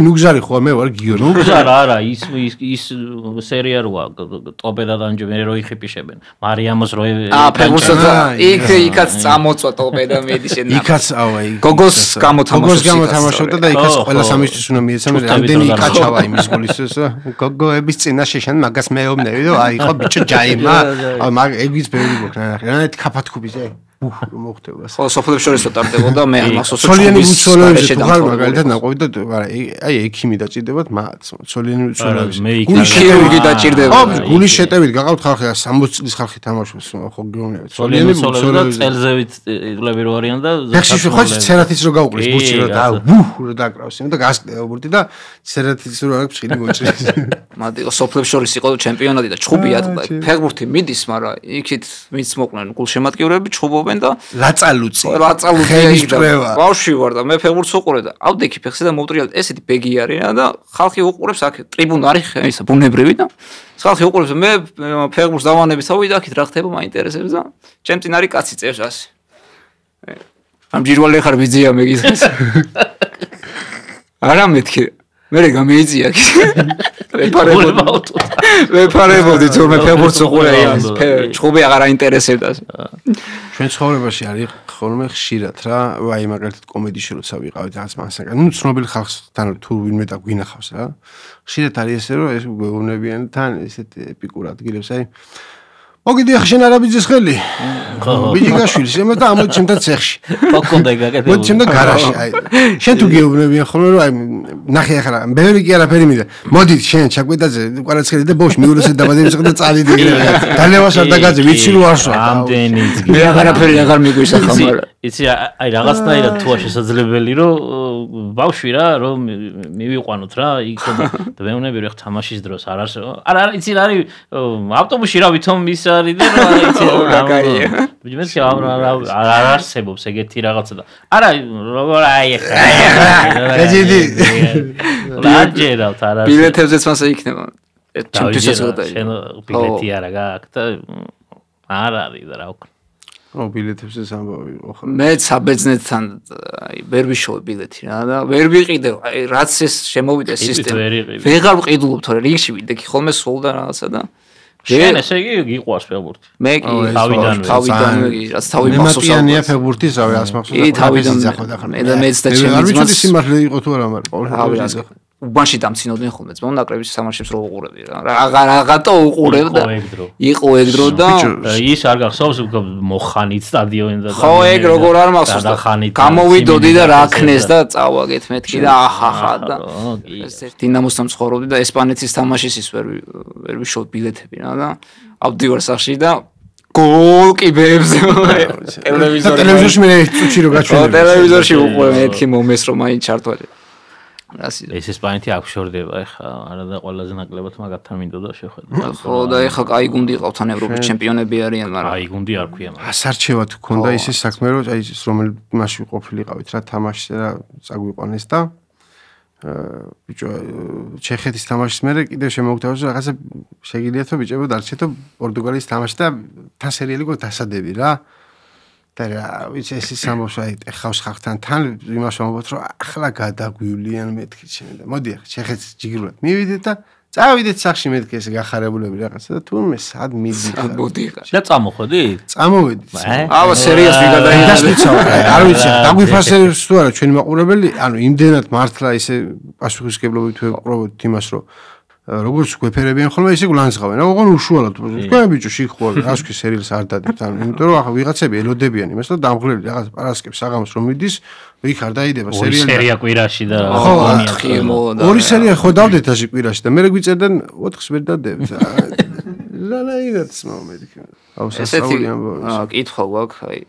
ნუგზარი ხო მე ვარ გიორგი ნუგზარ არა ის სერია როა ტოპედა და რო იხიპიშებენ მარიამოს რო ფეხბურთსა იქაც წამო წოტოპედა მედი შენ იქაც აი გოგოს გამოთამაშობდა და იქაც ყველა სამისთვის უნდა მიეცემ რამდენი იკაჩავა იმის გულისთვის გოგოების წინაშე შენ მაგას მეუბნები და აი ხო ბიჭო ჯაიმა მაგ ეგის ბევრი გქნა რა ქაფათქუბიზე მოხდება ხო სოფლებს შორის ტარდებოდა მე ამასო სოლიანი უცოლოებში თუ ხარ მაგალითად ნაყოფი და აი ექიმი დაჭირდებათ მათ სოლიანი უცოლოებში გული დაჭირდება გულის შეტევით გყავთ ხალხი 60 წლის ხალხი თამაშობს ხო გეუბნებით სოლიანი უცოლოები წელზევით იკლები რო არიან და ფეხში ხო ცერათიც რო გაუყრის ბურჩი რო და რო დაკრავს იმ და გასკდება ბურთი და ცერათიც რო აქვს ხილი გოჭრის მათი სოფლებს შორის იყო ჩემპიონატი და ჩხუბი ატყდა. ფეხბურთი მიდის, მაგრამ იქით ვინც მოყვნენ გულშემატკივრები ჩხუბობენ და ლაწალუცი ბავშვი ვარ და მე ფეხბურთს უყურე და ავდექი ფეხზე და მოვტრიალეთ ესეთი ბეგი არის და ხალხი უყურებს აქ ტრიბუნა არის ისა ბუნებრივი და ხალხი უყურებს მე ფეხბურთს დავანებით ავიდე აქეთ რა ხდება მაინტერესებს და ჩემ წინ არის კაცი წევს ასე ამ ჯირვალე ხარ ვიძია მეგიზეს არა მეთქი მე გამეიძია ვეფარებოდი თორმე ფეხბურთს უყურე ჩხუბი აღარ აინტერესებდა ჩვენ ცხოვრებაში არის ხოლმე ხშირად რა აი მაგალითად კომედიაში როცა ვიყავით რაღაც მასაკა ნუ ცნობილი ხალხთან თუ ვინმე და გვინახავს რა ხშირად არის ესე რომ ეს გეუბნებიან თან ესეთ ეპიკურ ადგილებს აი მოგიდი ახლა შენ არაბიძის ხელი ბიჯიგაშვილის ემა და ამოდი ჩემთან ცეხში ფოკონდა გაკეთებული მოდი ჩემთან გარაჟში აი შენ თუ გეუბნებიან ხოლმე რომ აი ნახე ახლა ბევრი კი არაფერი მინდა მოდი შენ ჩაკვეტაძე კვარაცხელი და ბოშ მიულოსე დაბადების დღე და წავიდი დალევას არ დაგაძე ვიცი რომ არ სვა ამდენი მე არაფერი აღარ მიგვისახა მაგრამ იცი აი რაღაცნაირად თუა შესაძლებელი რომ ბავშვი რა რომ მივიყვანოთ რა იქ და მეუნები რა თამაშის დროს არ არსებობს არა იცი რა არის ავტობუსში რა ვითომ ის არის და რა იცი გაკარია მე არ არსებობს ეგეთი რაღაცა და არა როგორ აი ეჯიდი ლაჯერავთ არა ბილეთებზეც მასე იქნება ჩემთვის ეს ხდება შენ ბილეთი არა გაქვს და არ არის და რა ვქნა ო ბილეთებზე სამბავი ხო მე საბერძნეთთან აი ვერ ვიშოვე ბილეთი რა და ვერ ვიყიდე აი რაც ეს შემოვიდა სისტემა ვეღარ ვყიდულობ თორე რიგში ვიდექი ხოლმე სულ და რაღაცა და შენ ესე იგი გიყვარს ფეხბურთი მე კი თავიდანვე კი რაც თავი მახსოვს მემატიანია ფეხბურთის რავი ას მახსოვს კი თავიდან მე და მეც და ჩემი ძმაც არ ვიცი სიმართლე იყო თუ არა მაგრამ უბანში დამცინოდნენ ხოლმე ძმო ნაკრების სამარშებს რო უყურები რა რაღაცა უყურებ და იყო ეგ დრო და ის არ გახსოვს მოხანით სტადიონი და ხო ეგ როგორ არ მახსოვს და გამოვიდოდი და რა ქნეს და წავაგეთ მეთქი და აჰაჰა და ეს დინამოსთან ცხოვრობდი და ესპანეთის თამაშის ის ვერ ვიშოვ ბილეთები რა და ავდივარ სახში და გოლ კიბეებზე ტელევიზორში მე წუთში რო გაჩვენე ტელევიზორში უყურე მეთქი მომეს რომ აი ჩართვალი ეს ესპანეთი აქ შორდება ეხა არა და ყველაზე ნაკლებად მაგათთან მინდოდა შეხვედრა ხო და ეხა კაი გუნდი ყავთან ევროპის ჩემპიონები არიან მაგრამ კაი გუნდი არ ქვია მაგრამ ასარჩევად ქონდა ისე საქმე რომ აი ეს რომელ მასში ყოფილიყავით რა თამაშზე რა წაგვიყვანეს და ბიჭო ჩეხეთის თამაშის მერე კიდევ შემოგვთავაზეს რაღაცა შეგიძლიათ რომ ბიჭებო დარჩეთო პორტუგალიის თამაში და თან სერიალი გქონდა დასადები რა და ვიცი ეს ამბობს აი ეხავს ხალხთან თან იმას ვამბობთ რომ ახლა გადაგვივლიან მეთქი შენ და მოდი ახლა ჩეხეთს ჯიგრულად მივიდეთ და წავიდეთ სახში მეთქი ეს გახარებულები რაღაცა და თუნმე სად მიდით მოდი და წამოხვედი წამოვედი აბა სერიას ვიგადაიღე არ ვიცი დაგვიფასებს თუ არა ჩვენი მაყურებელი ანუ იმდენად მართლა ისე პასუხისგებლობით ვეყრობთ იმას რომ როგორც გვეფერებიან ხოლმე ისე გულანძღავენ. რა ოღონ უშუალოდ. თქვენ ბიჭო შეხვალ რასკი სერიალს არ დადით. ანუ იმიტომ რომ ახლა ვიღაცები ელოდებიან იმას და დამღლელი რაღაც პარასკევს საღამოს რომ მიდის, იქ არ დაიდება სერიალი. ორი სერია კვირაში და ორი სერია ხო დავდეთ ასე კვირაში და მე გვიწერდნენ 4-ს ვერ დადებით. ლალაიდაც მომედიქი. აუ სასწაული ამბობს. კითხვა გვაქვს, აი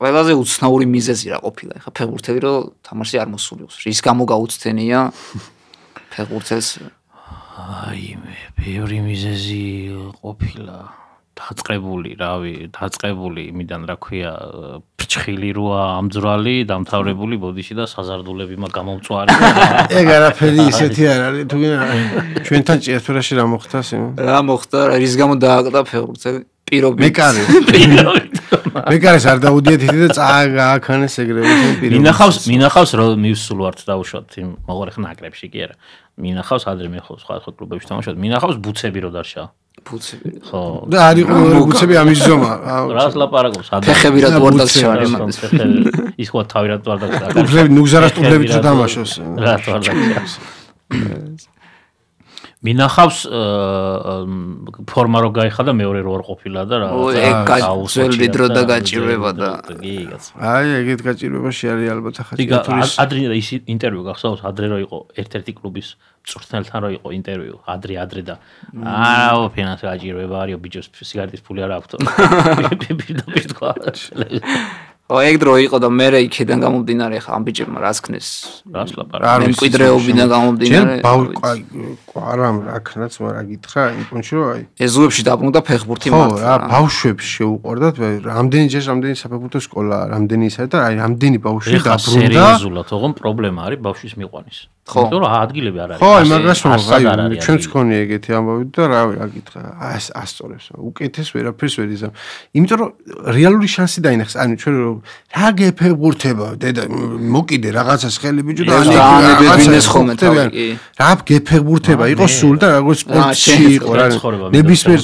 ყველაზე უცნაური მიზეზი რა ყოფილა. ეხა ფეხბურთელი რომ თამაში არ მოსულიოს. რის გამო გაუცდენია ფეხბურთელს აი მე ბევრი მიზეზი ყოფილა დაწყებული რავი დაწყებული იმიდან რა ქვია ფრჩხილი როა ამძვრალი დამთავრებული ბოდიში და საზარდულები მაგ გამომწვარი ეგ არაფერი ისეთი არ არის თუ ჩვენთან ჭიათურაში რა მოხდა რა მოხდა რის გამო დააკდა ფეხბურთელი პირობი მეკარეს არ დაუდიეთ ითი და წააგააქანეს ეგრევე მინახავს რომ მივსულ ვართ დაუშვათ იმ მოყოლეხ ნაკრებში კი არა მინახავს ადრე მე ხო სხვა კლუბებში თამაშობ მინახავს ბუცები რო დარჩა ბუცები ხო და არის ბუცები ამის ზომა რას ლაპარაკობს ფეხები რა ვარდაც შევარ იმას ის ხო თავი რა ვარდაც ტუბლები ნუგზარას ტუბლები თუ თამაშობს რა ვარდაც მინახავს ფორმა რო გაიხადა მეორე რო არ ყოფილა და რა ძველი დრო და გაჭირვება და აი ეგეთ გაჭირვებაში არის ალბათ ახლა ადრე ის ინტერვიუ გახსოვს ადრე რო იყო ერთ-ერთი კლუბის მწვრთნელთან რო იყო ინტერვიუ ადრე და აუ ფინანსი გაჭირვება არისო ბიჭოს სიგარეტის ფული არ აქვს ეგ დრო იყო და მე იქიდან გამომდინარე ხა ამ ბიჭებმა რას ქნეს. რას ლაპარაკობ. მემკვიდრეობიდან გამომდინარე. არა რა ქნაც მაგრამ გითხრა იმ პონჩი რომ აი ეზოებში დაბრუნდა ფეხბურთი მართლა. ხო რა ბავშვებს შეუყვარდათ რამდენიჯერ რამდენი საფეხბურთო სკოლა რამდენი ისაა და აი რამდენი ბავშვი დაბრუნდა. სერიოზულად ოღონ პრობლემა არის ბავშვის მიყვანის. იმიტომ რომ ადგილები არ არის. ხო, მაგას რომ აი ჩვენც ხონი ეგეთი ამბავი და რა გითხრა ასწორებს. უკეთეს ვერაფერს ვერ იზამ. იმიტომ რომ რეალური შანსი დაინახეს. ანუ ჩვენ რა გეფეხბურთება დედა მოკიდე რაღაცას ხელი ბიჭო და ანებებინეს ხოლმე თავი. რა გეფეხბურთება იყო სულ და როგორც სპორტში იყო რა. ნებისმიერ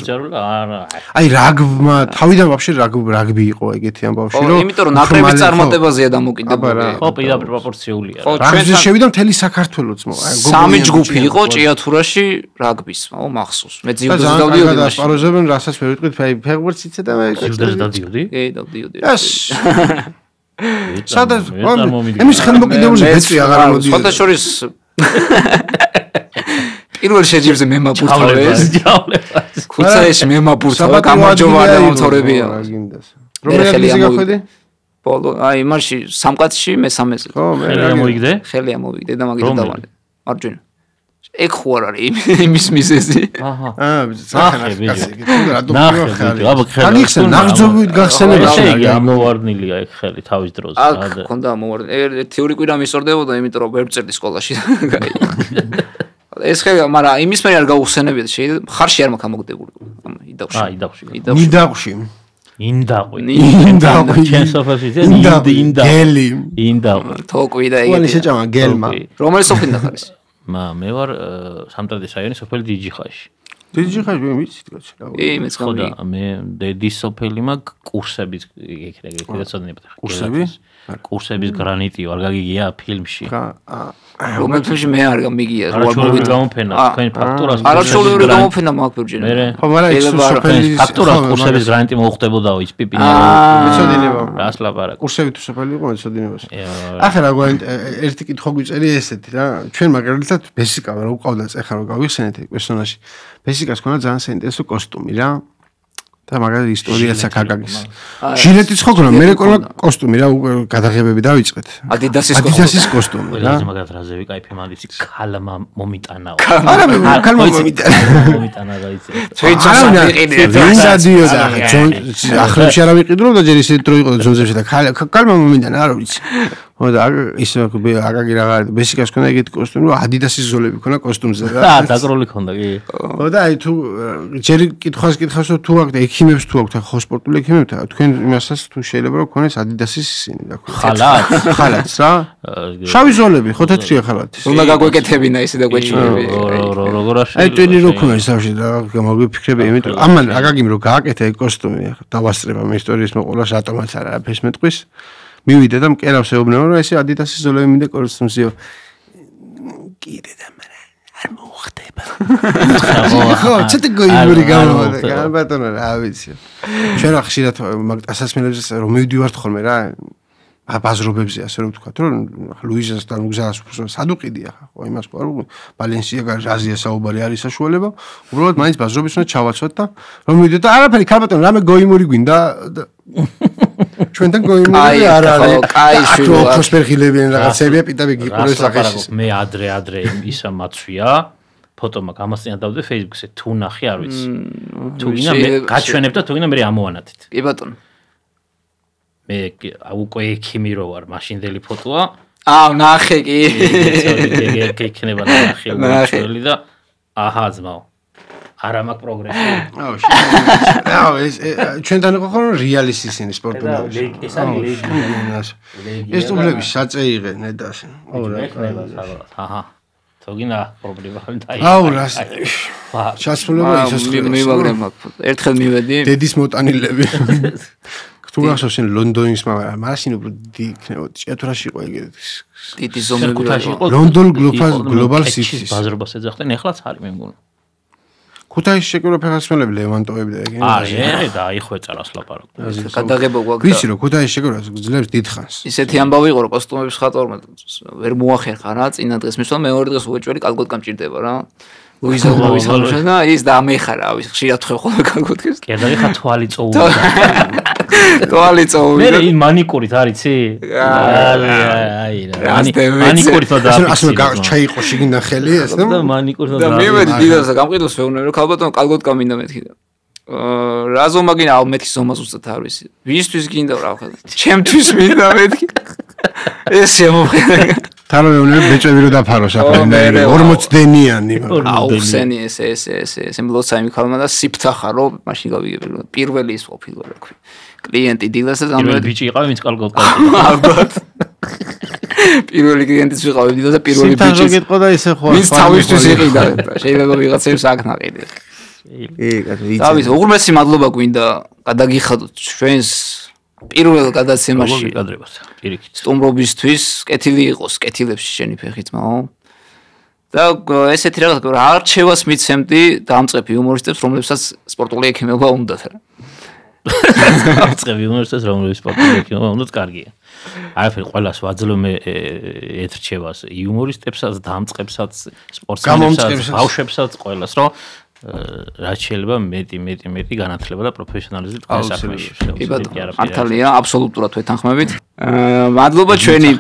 აი რაგბმა თავიდან ვაფშე რაგბი იყო ეგეთი ამბავში რომ იმიტომ რომ ნაკრების წარმატებაზეა დამოკიდებული. ხო, პირდაპირ პროპორციულია. რაგბზე შევიდა მთელი საქართველოც მოა. სამი ჯგუფი იყო ჭიათურაში რაგბის, მახსოვს. მე ძიუდოზე დავდიოდი მაშინ. პაროზებენ რასაც ვერ ვიტყვით, აი ფეხბურთს იცე და მე ძიუდოზე დავდიოდი? კი, დავდიოდი. სადაც ამის ხელმოკიდებული ბეწვი აღარ მოდიოდა. სხვათა შორის პირველ შეჯიბზე მე მაპურთავეს. ქუცაეში მე მაპურთავა, გამარჯობა და მოთორებია. რომელი გიზი გახვედი? ბოლო, აი მარში სამკაცში მე-13-ზე. ხო, მე ამოვიგდე? ხელი ამოვიგდე და მაგით დავარდე. მარჯვენა. ეგ ხო არ არის იმის მიზეზი. აჰა. სახანაკაცი, რა დო ხელი. აბა ხელი. აგიხსენ, ნაღძობით გახსენებია. ესე ამოვარდნილია ეგ ხელი თავის დროზე. აქ ქონდა ამოვარდნილი. თეორი კვირა მისორდებოდა, იმიტომ რომ ვერ წერდი სკოლაში. ეს ხელი, მაგრამ იმის მე არ გაუხსენებია, შეიძლება ხარში არ მაქვს ამოგდებული. იდავში. იდავში. იდავში. ინდაყვი. ჩვენ სოფელში ინდაყვი. თოკვი და ეგეთი. შეჭამა გელმა. რომელი სოფლიდან ხარ ეს? მე ვარ სამტრედის რაიონის სოფელი დიჯიხაში. დიჯიხაში მე ვიცით კაცი. მეც ხო და მე დედის სოფელი მაქვს კურსების ეგრე ცოდნებთ. კურსების გრანიტი არ გაგიგია ფილმში. რომელ ფილმში მე არ გამიგია. არაჩვეულებრივი გამოფენა, თქვენ ფაქტურას. არაჩვეულებრივი გამოფენა მაქვს ბიჭო. ხო, მაგრამ ეს სოფელი ფაქტურას კურსების გრანიტი მოუხდებოდაო ის პიპინა. მეცოდინება. რას ლაპარაკ. კურსები თუ სოფელი იყო მეცოდინებას. ახლა რა ერთი კითხვა გვიწერია ესეთი რა. ჩვენ მაგალითად ბესიკა რა უყავდა ეხლა რომ გავიხსენეთ ეგ პერსონაჟი. ბესიკას ქონა ძალიან საინტერესო კოსტუმი რა. და მაგალითად ისტორიაც აქ აგაგის. ჟილეტიც ხო ქონა, მე რეკონა კოსტუმი რა გადაღებები დავიწყეთ. ადიდასის კოსტუმი რა. მაგალითად რაზე ვიკაიფე მაგისი ქალმა მომიტანაო. არა მე ქალმა მომიტანა გაიცე. ვინ დადიოდა ახლებში არა ვიყიდრობდა ჯერ ისეთ დრო იყო ზონზებში და ქალმა მომიტანა არა ვიცი. ხო და ისე აგაგი რაღა ბესიკას ქონა ეგეთი კოსტუმი რომ ადიდასის ზოლები ქონა კოსტუმზე რა. დაკროლი ქონდა კი. ხო და აი თუ ჯერ კითხავს რომ თუ აქ და ექიმებს თუ აქვთ ხო სპორტული ექიმებთ თქვენ იმასაც თუ შეიძლება რომ ქონეს ადიდასის ისინი და ხალათს რა. შავი ზოლები ხო თეთრია ხალათი. უნდა გაგვეკეთებინა ისე და გვეჩვენები. როგორ არ აი ტვენი რო ქონეს თავში და მოგვიფიქრები იმიტომ ამან აგაგიმ რო გააკეთა ეგ კოსტუმი დავასწრება მე ისტორიის მოყოლას რატომაც არა ფეს მეტყვის მივიდე და მკერავს ეუბნება რომ ესე ადიდასის ზოლები მინდა კოსტუმზეო კიდე და მაგრამ არ მოხდება ხო ცოტა გოიმური გამოვიდა ბატონო რა ვიცი ჩვენ ხშირად მაგ ასასმენებს რომ მივდივართ ხოლმე რა ბაზრობებზე ასე რომ ვთქვა რომ ლუიზასთან უგზას სადუყიდია ხო იმას ხო არ ბალენსიაგა აზია საუბარი არის საშუალება უბრალოდ მაინც ბაზრობის უნდა ჩავაცვათ და რომ მივიდეთ და არაფერი ქალბატონო რამე გოიმური გვინდა ჩვენთან გოიმური არ არის კაი შვილი პროსპერხილებიან რაღაცებია პიტაბი გიყურეს სახეში მე ადრე ისა მაცვია ფოტომა გამოსწინა დავდე Facebook-ზე თუ ნახე არ ვიცი თუ გინდა მე გაჩვენებ და თუ გინდა მე ამოვანათეთ კი ბატონო მე უკვე ექიმი რო ვარ მაშინდელი ფოტოა ნახე კი იქნება ნახე და აჰა ძმაო არა მაქვს პროგრესი ეს ჩვენთან იყო ხოლმე რეალის ისინი სპორტული ეს არის ეს თუმლების საწეიღე ნედას აჰა თოგინა პრობლემა და რას ჩასრულება ისოს მივაგრებ ერთხელ მივედი დედის მოტანილები თუ გახსოვს ლონდონის მაშინ უფრო იქნებოდა ჭიათურაში იყო ეგეთი დიდი ზომები იყო ლონდონ გლობალ სიტის ბაზრობას ეძახდნენ ეხლაც არის მე მგონი ქუთაისში შეკრო ფეხსაცმელები ლევანტოვები და ეგენი არის და აიხვეწა რას ლაპარაკობ გადაღება გვაქვს ვიცი რომ ქუთაისში შეკრო ძლებს დიდხანს ისეთი ამბავი იყო რომ კოსტუმების ხატორმა ვერ მოახერხა რა წინა დღეს მისვლა მეორე დღეს უეჭველი კალგოტკა მჭირდება რა ლუიზა და ის და ამეხარა ხშირად თხე ხოლმე კალგოტკას კი და ხა თვალი წოუდა თვალი წოვიდა. მე მანიკურით არიცი? აი რა. მანიკურით და ასე ჩაიყო შიგნიდან ხელი ეს და მანიკურით და მე დიდას გამყიდოს ვეუბნები რომ ქალბატონო კალგოთ გამინდა მეთქი და რა ზომა გინდა ალ მეთქი ზომა ზუსტად არ ვიცი. ვისთვის გინდა რა ხა? ჩემთვის მინდა მეთქი. ეს შემოხდა. თანამედროვე ბეჭები რო დაფარო საფრენე 40 დენიანი. აუ ხსენი ეს მლოცა იმ ხალმა და სიფთახა რომ მაშინ გავიგებდი პირველი ის ყოფილა რა ქვი. კლიენტი დილასაც ამბობ ბიჭი იყავი ვინც კალგოთ გავიდა. ალბათ. პირველი კლიენტიც ვიყავი დილას და პირველი ბიჭი. სიმთანო გეტყო და ისე ხო. ვინც თავისთვის იყიდა. შეიძლება ვიღაცებს აქ ნაყიდე. დავით, უღრმესი მადლობა გვინდა გადაგიხადოთ ჩვენს პირველ გადაცემაში. სტუმრობისთვის, კეთილი იყოს, კეთილებში შენი ფეხი ძმაო. და ესეთი რაღაც არჩევას მიცემდი დამწყებ იუმორისტებს, რომლებსაც სპორტული ექიმობა უნდათ რა. დამწყებ იუმორისტებს, რომლებსაც სპორტული ექიმობა უნდათ, კარგია. არაფერი ყველას ვაძლევ მე ეთრჩევას იუმორისტებსაც, დამწყებსაც, სპორტსმენებსაც, ბავშვებსაც, ყველას რომ რაც შეიძლება მეტი განათლება და პროფესიონალიზმი თქვენ საქმეში. მართალია, აბსოლუტურად ვეთანხმებით. მადლობა ჩვენი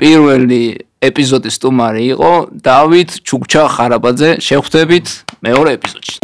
პირველი ეპიზოდის სტუმარი იყო დავით ჩუქჩა ხარაბაძე. შევხვდებით მეორე ეპიზოდში.